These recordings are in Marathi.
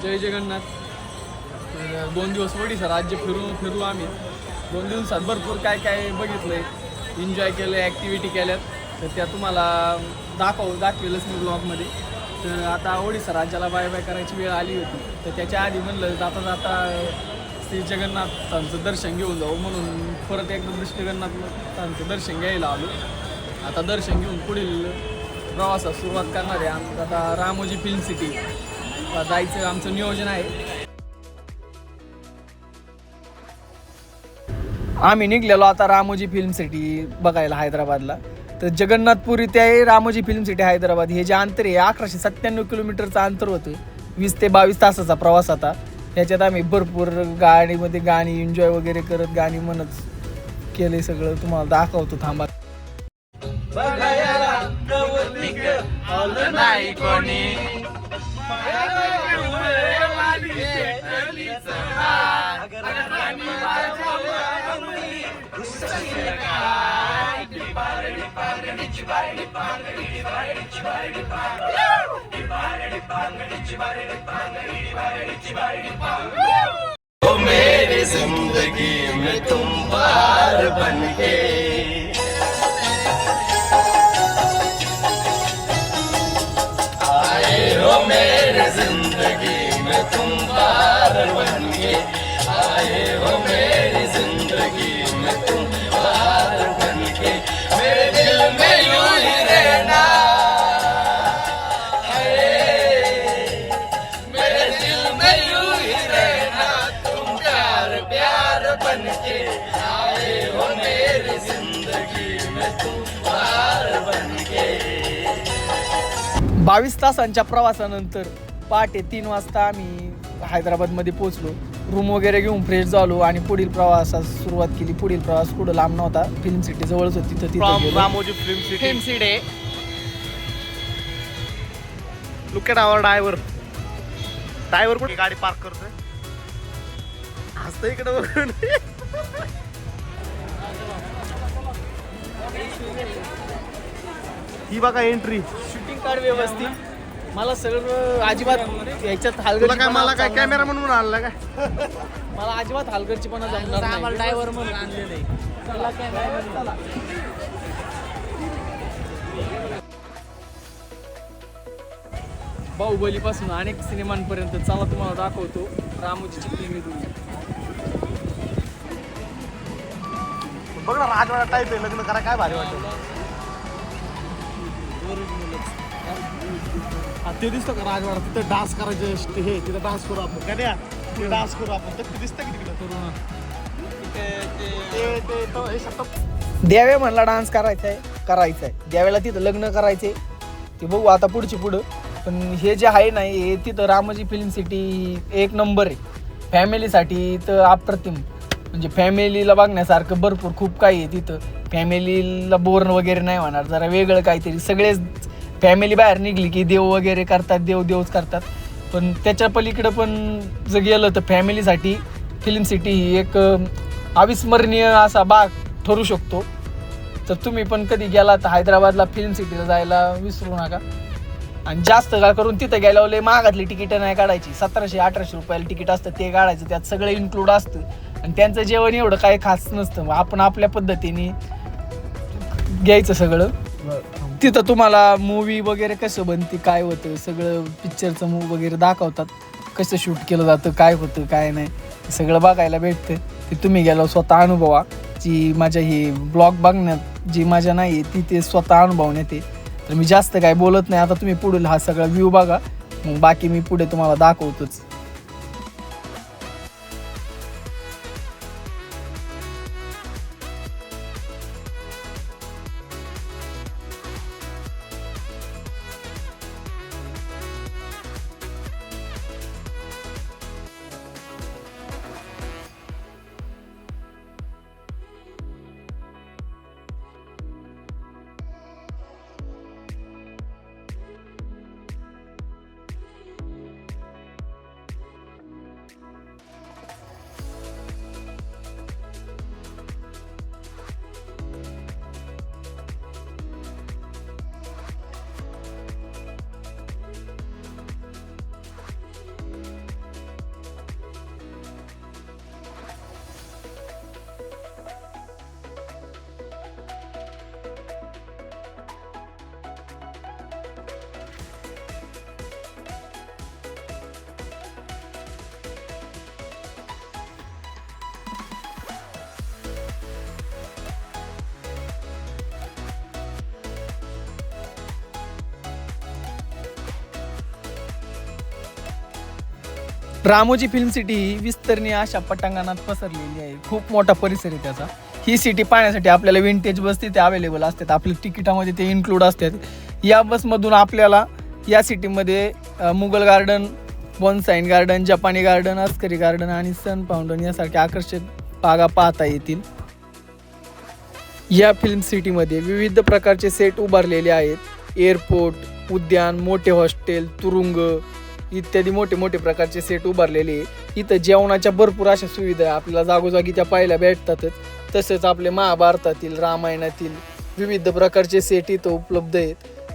जय जगन्नाथ. तर 2 दिवस ओडिशा राज्य फिरू आम्ही. 2 दिवसात भरपूर काय काय बघितलंय, एन्जॉय केलं, ॲक्टिव्हिटी केल्यात. तर त्या तुम्हाला दाखवेलच मी ब्लॉगमध्ये. तर आता ओडिशा राज्याला बाय बाय करायची वेळ आली होती. तर त्याच्या आधी म्हणलं जाता जाता श्री जगन्नाथांचं दर्शन घेऊन जाऊ, म्हणून परत एकदा श्री जगन्नाथांचं दर्शन घ्यायला आलो. आता दर्शन घेऊन पुढील प्रवासास सुरुवात करणार आहे. आमचं आता रामोजी फिल्म सिटी जायचं आमचं नियोजन आहे. आम्ही निघलेलो आता रामोजी फिल्म सिटी बघायला हैदराबादला. तर जगन्नाथपुरी ते रामोजी फिल्म सिटी हैदराबाद हे जे अंतर आहे 1197 किलोमीटरचं अंतर होतं. 20 ते 22 तासाचा प्रवास. आता ह्याच्यात आम्ही भरपूर गाडीमध्ये गाणी एन्जॉय वगैरे करत गाणी म्हणत केले. सगळं तुम्हाला दाखवतो, थांबा. नाही कोणी मेरी जिंदगी में तुम बार बन के आए हो, मेरी जिंदगी में तुम बार बन के आए हो, मेरी जिंदगी में तुम बार बन के मेरे दिल में यूं ही रहना है, मेरे दिल में यूं ही रहना, तुम प्यार प्यार बन के आए हो, मेरी जिंदगी में तुम बार बन के. 22 तासांच्या प्रवासानंतर पहाटे 3 वाजता आम्ही हैदराबादमध्ये पोहोचलो. रूम वगैरे घेऊन फ्रेश झालो आणि पुढील प्रवासास सुरुवात केली. पुढील प्रवास कुठं लांब नव्हता, फिल्म सिटी जवळच होती. तिथं Ramoji film city. Look at our driver कुठे गाडी पार्क करतोय, हसतोय इकडे बघून. ही बघा एंट्री. शूटिंग कार्ड व्यवस्थित. मला सगळं अजिबात याच्यात तुला काय मला काय कॅमेरा म्हणून आणला काय? मला अजिबात हलगर्जीपणा जमणार नाही. आम्हाला ड्रायव्हर म्हणून आणलेलं आहे. बाहुबलीपासून अनेक सिनेमांपर्यंत चला तुम्हाला दाखवतो रामोजीची प्रेमी दुनिया. बघ ना, राजवाडा टाईप आहे. लग्न करा काय भारी वाटतं. ते दिसतं का राजवाडा? तिथं डान्स करायचे हे, तिथं डान्स करू आपण. काय द्या तिथे डान्स करू आपण. तर दिसतं की तिकडं करू ना. हे शब्द द्यावे म्हणला डान्स करायचा आहे. द्यावेला तिथं लग्न करायचे. ते बघू आता पुढं. पण हे जे आहे ना, हे तिथं रामोजी फिल्म सिटी एक नंबर आहे. फॅमिलीसाठी तर अप्रतिम. म्हणजे फॅमिलीला बघण्यासारखं भरपूर खूप काही आहे तिथं. फॅमिलीला बोर वगैरे नाही होणार. जरा वेगळं काहीतरी. सगळेच फॅमिली बाहेर निघली की देव वगैरे करतात, देवच करतात. पण त्याच्या पलीकडं पण जर गेलं तर फॅमिलीसाठी फिल्म सिटी ही एक अविस्मरणीय असा भाग ठरू शकतो. तर तुम्ही पण कधी गेला तर हैदराबादला फिल्म सिटीला जायला विसरू नका. आणि जास्त का करून तिथं गेल्यावर लय महागातली तिकीटं नाही काढायची. 1700-1800 रुपयाला तिकीट असतं, ते काढायचं. त्यात सगळं इन्क्लूड असतं. आणि त्यांचं जेवण एवढं काही खास नसतं. आपण आपल्या पद्धतीने घ्यायचं सगळं. तिथं तुम्हाला मूवी वगैरे कसं बनते, काय होतं, सगळं पिक्चरचं मूवी वगैरे दाखवतात. कसं शूट केलं जातं, काय होतं काय नाही, सगळं बघायला भेटतं. ते तुम्ही गेलो स्वतः अनुभवा. जी माझ्या ही ब्लॉग बघण्यात जी मजा नाही ती ते स्वतः अनुभवण्यात येते. तर मी जास्त काय बोलत नाही. आता तुम्ही पुढील हा सगळा व्ह्यू बघा, मग बाकी मी पुढे तुम्हाला दाखवतोच. रामोजी फिल्म सिटी ही विस्तरणीय अशा पटांगणात पसरलेली आहे. खूप मोठा परिसर आहे त्याचा. ही सिटी पाहण्यासाठी आपल्याला विंटेज बस तिथे अवेलेबल असतात. आपल्या तिकिटामध्ये ते इन्क्लूड असतात. या बसमधून आपल्याला या सिटीमध्ये मुघल गार्डन, बॉन्साइन गार्डन, जपानी गार्डन, अस्करी गार्डन आणि सन फाउंटन यासारख्या आकर्षक बागा पाहता येतील. या फिल्म सिटीमध्ये विविध प्रकारचे सेट उभारलेले आहेत. एअरपोर्ट, उद्यान, मोठे हॉस्टेल, तुरुंग इत्यादी मोठे मोठे प्रकारचे सेट उभारलेले आहे. इथं जेवणाच्या भरपूर अशा सुविधा आपल्याला जागोजागी त्या पाहायला भेटतातच. तसेच आपले महाभारतातील, रामायणातील विविध प्रकारचे सेट इथं उपलब्ध आहेत.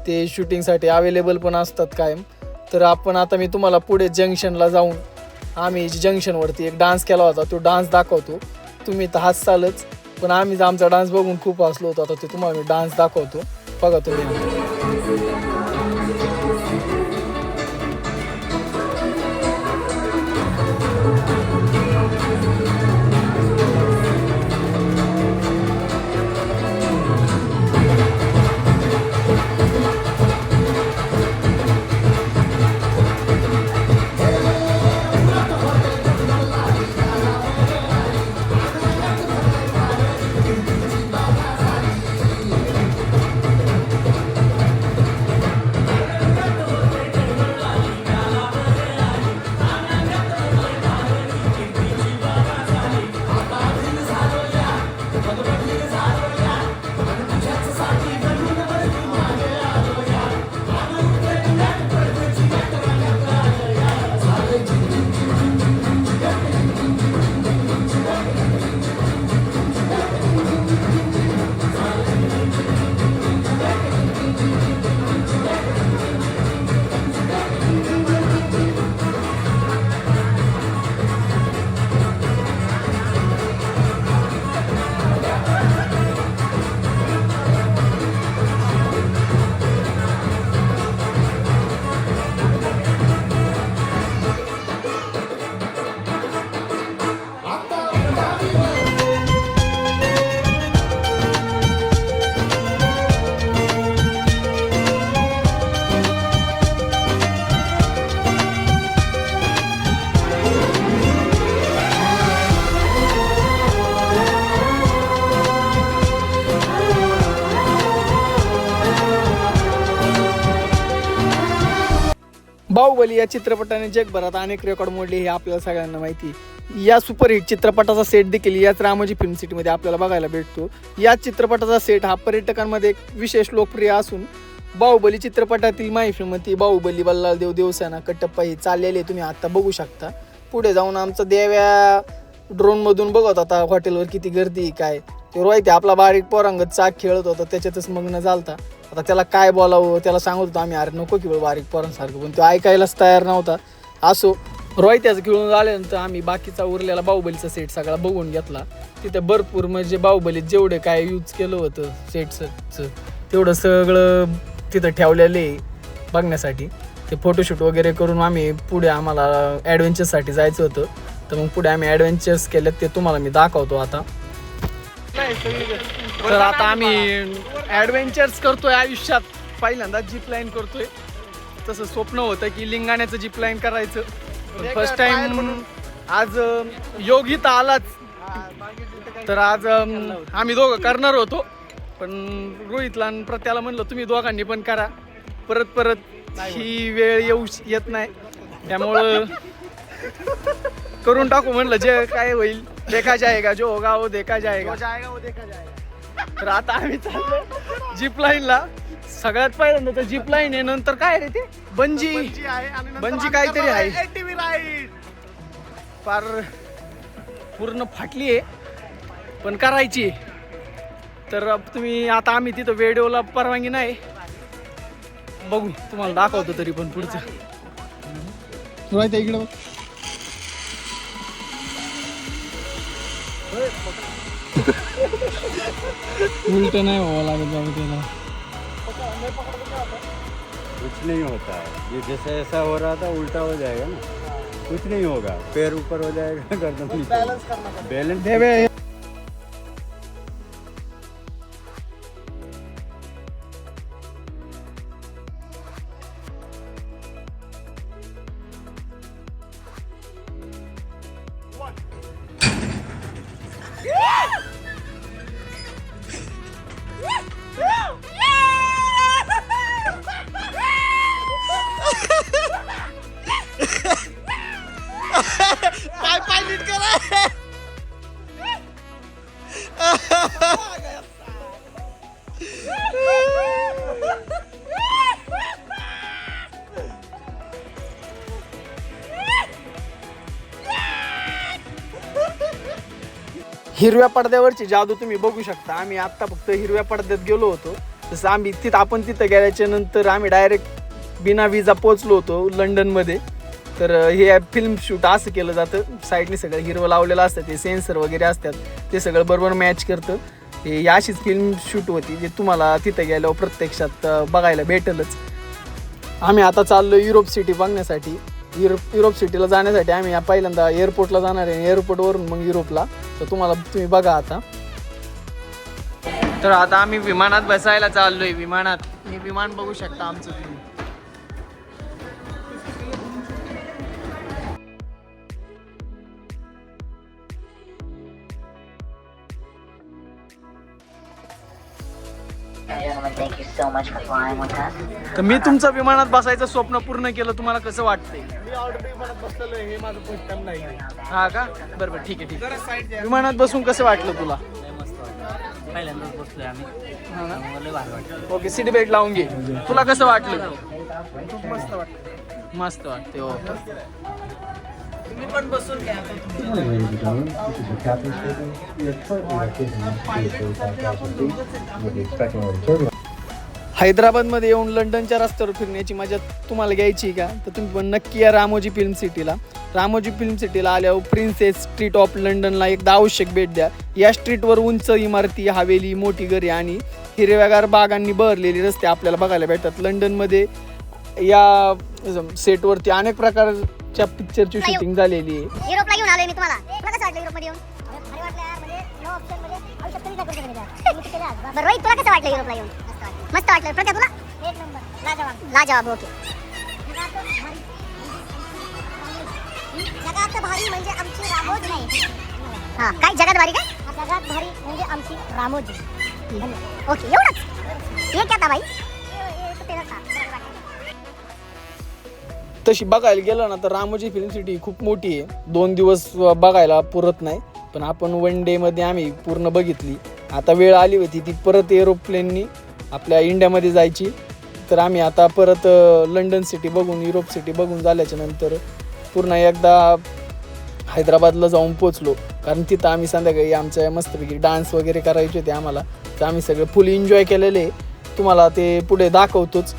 ते शूटिंगसाठी अवेलेबल पण असतात कायम. तर आता मी तुम्हाला पुढे जंक्शनला जाऊन आम्ही जंक्शनवरती एक डान्स केला होता, तो डान्स दाखवतो. तुम्ही तर हसालच, पण आम्ही आमचा डान्स बघून खूप हसलो होतो. आता ते तुम्हाला मी डान्स दाखवतो, बघा तुम्ही. बाहुबली या चित्रपटाने जगभरात अनेक रेकॉर्ड मोडले हे आपल्याला सगळ्यांना माहिती आहे. या सुपरहिट चित्रपटाचा सेट देखील याच रामोजी फिल्म सिटीमध्ये आपल्याला बघायला भेटतो. या चित्रपटाचा सेट हा पर्यटकांमध्ये एक विशेष लोकप्रिय असून बाहुबली चित्रपटातील माहितीमध्ये बाहुबली, बल्लाळदेव, देवसेना, कटप्पा हे चाललेले तुम्ही आता बघू शकता. पुढे जाऊन आमचा देव्या ड्रोनमधून बघत होता हॉटेलवर किती गर्दी काय. ते रोहित आपला बारीक पोरांगत चाक खेळत होता, त्याच्यातच मग्न झालता. आता त्याला काय बोलावं, त्याला सांगत होतो आम्ही, अरे नको खेळू बारीक पोरांसारखं, पण तो ऐकायलाच तयार नव्हता. असो, रोहित्याचं खेळून झाल्यानंतर आम्ही बाकीचा उरलेला बाहुबलीचा सेट सगळा बघून घेतला. तिथे भरपूर म्हणजे बाहुबलीत जेवढे काय यूज केलं होतं सेटचं तेवढं सगळं तिथं ठेवलेलं आहे बघण्यासाठी. ते फोटोशूट वगैरे करून आम्ही पुढे आम्हाला ॲडव्हेंचरसाठी जायचं होतं, तर मग पुढे आम्ही ॲडव्हेंचर्स केलेत, ते तुम्हाला मी दाखवतो आता. तर आता आम्ही ॲडव्हेंचर्स करतोय आयुष्यात, पहिल्यांदा जीप लाईन करतोय. तसं स्वप्न होतं की लिंगाण्याचं जीप लाईन करायचं. फर्स्ट टाइम आज योग इथं आलाच, तर आज आम्ही दोघं करणार होतो, पण रोहितला आणि प्रत्याला म्हणलं तुम्ही दोघांनी पण करा. परत ही वेळ येत नाही, त्यामुळं करून टाकू म्हणलं. जे काय होईल देखा जाएगा, जो होगा वो देखा जाएगा. तर आता आम्ही चाललो जीप लाईनला. सगळ्यात पहिल्यांदा तर जीप लाईन आहे, नंतर काय रे ते बंजी काहीतरी आहे. फार पूर्ण फाटली आहे पण करायची. तर तुम्ही आता आम्ही तिथं व्हिडिओला परवानगी नाही, बघू तुम्हाला दाखवतो तरी पण पुढचं. इकडं उलट नाही व्हावं लागत बाबा त्याला. कुछ नहीं होता है, ये जैसा ऐसा हो रहा था उल्टा हो जाएगा ना, कुछ नहीं होगा. पैर ऊपर हो जाएगा, गर्दन नीचे. बैलेंस पाय पाय नीट करा. हिरव्या पडद्यावरची जादू तुम्ही बघू शकता. आम्ही आत्ता फक्त हिरव्या पडद्यात गेलो होतो. तसं आम्ही आपण तिथं गेल्याच्या नंतर आम्ही डायरेक्ट बिना विजा पोचलो होतो लंडनमध्ये. तर हे फिल्म शूट असं केलं जातं, साईडने सगळं हिरवं लावलेलं असतं, ते सेन्सर वगैरे असतात, ते सगळं बरोबर मॅच करतं. हे अशीच फिल्म शूट होती जे तुम्हाला तिथं गेल्यावर प्रत्यक्षात बघायला भेटेलच. आम्ही आता चाललो युरोप सिटी बघण्यासाठी. युरोप सिटीला जाण्यासाठी आम्ही पहिल्यांदा एअरपोर्टला जाणार आहे, एअरपोर्टवरून मग युरोपला. तर तुम्ही बघा आता. तर आता आम्ही विमानात बसायला चाललोय. विमानात मी विमान बघू शकता आमचं तुम्ही. Thank you so much for flying with us. तर मी तुमचं विमानात बसायचं स्वप्न पूर्ण केलं. तुम्हाला कसं वाटतंय? मी ऑलरेडी विमानात बसलेलो आहे, हे माझं फर्स्ट टाइम नाही. हा का? बरोबर, ठीक आहे. विमानात बसून कसं वाटलं तुला? पहिल्यांदाच बसलोय आम्ही. लय भारी वाटतं. ओके, सीट बेल्ट लावून घे. तुला कसं वाटलं? खूप मस्त वाटतं. मस्त वाटते. हो, तुम्ही पण बसून घ्या. हैदराबादमध्ये येऊन लंडनच्या रस्त्यावर फिरण्याची मजा तुम्हाला घ्यायची का? तर तुम्ही पण नक्की या रामोजी फिल्म सिटीला. रामोजी फिल्म सिटीला आल्यावर प्रिन्सेस स्ट्रीट ऑफ लंडनला एकदा आवश्यक भेट द्या. या स्ट्रीटवर उंच इमारती, हवेली, मोठी घरे आणि हिरव्यागार बागांनी बहरलेले रस्ते आपल्याला बघायला भेटतात. लंडनमध्ये या सेटवरती अनेक प्रकारच्या पिक्चरची शूटिंग झालेली आहे. युरोपला घेऊन आलोय मी तुम्हाला. तुला कसं वाटलं युरोपमध्ये येऊन? भारी वाटलं यार. म्हणजे नो ऑप्शन म्हणजे आयुष्यात कधीच नाही करू शकत यार. बरं रोहित, तुला कसं वाटलं युरोपला येऊन? मस्त वाटलं. प्रत्या तुला? एक नंबर. लाजवाब. ओके. जगात भारी म्हणजे आमची रामोजी नाही. हां, काय जगात भारी? काय जगात भारी म्हणजे आमची रामोजी. ओके, एवढंच. हे क्या था भाई? तशी बघायला गेलं ना तर रामोजी फिल्म सिटी खूप मोठी आहे. 2 दिवस बघायला पुरत नाही, पण आपण 1 डेमध्ये आम्ही पूर्ण बघितली. आता वेळ आली होती ती परत एरोप्लेननी आपल्या इंडियामध्ये जायची. तर आम्ही आता परत लंडन सिटी बघून, युरोप सिटी बघून झाल्याच्या नंतर पूर्ण एकदा हैदराबादला जाऊन पोचलो. कारण तिथं आम्ही संध्याकाळी आमच्या मस्तपैकी डान्स वगैरे करायचे होते आम्हाला. तर आम्ही सगळे फुल एन्जॉय केलेले. तुम्हाला ते पुढे दाखवतोच.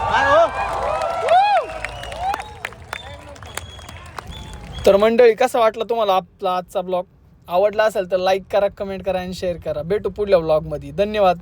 काय हो? तर मंडळी कसा वाटला तुम्हाला आपला आजचा ब्लॉग? आवडला असेल तर लाईक करा, कमेंट करा आणि शेअर करा. भेटू पुढल्या ब्लॉगमध्ये. धन्यवाद.